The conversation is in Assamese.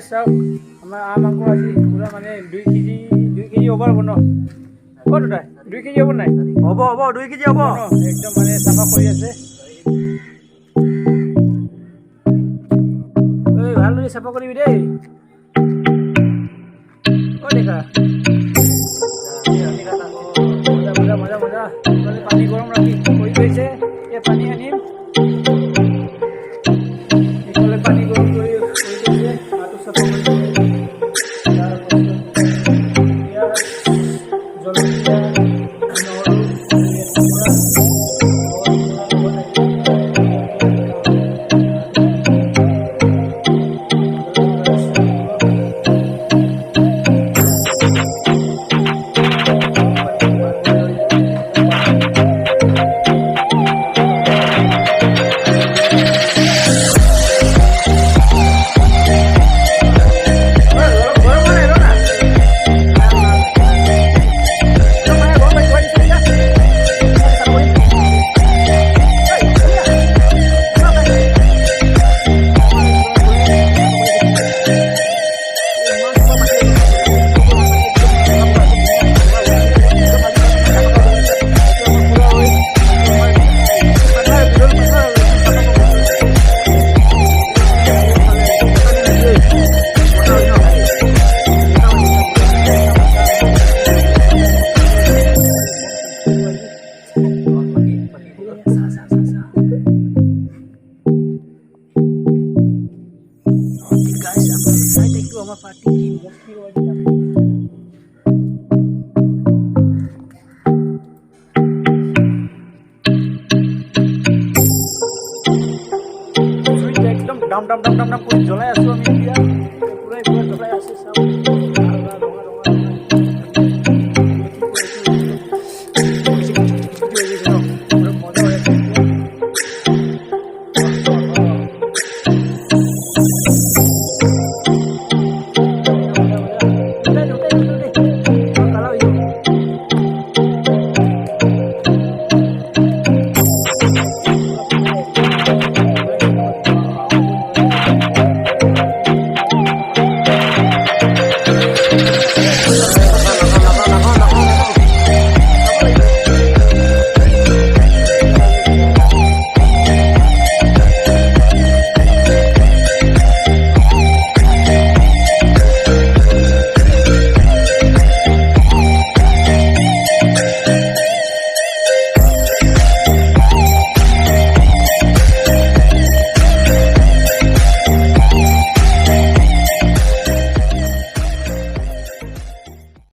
চাওক আমাৰ মাংস আজি পুৰা মানে 2 কেজি হ'ব ন ক'ত দাদা 2 কেজি হ'ব নাই হ'ব 2 কেজি হ'ব একদম মানে চাফা কৰি আছে ঐ ভালদৰে চাফা কৰিবি দেই অ' দেখা মজা পানী গৰম ৰাখি কৰি থৈছে এই পানী আনিম এইফালে পানী গৰম কৰি থৈছে হাতটো চাফা কৰি জলকীয়া আমাৰ পাৰ্টি কি মুশকিল হয়ে যাবে একদম ডাম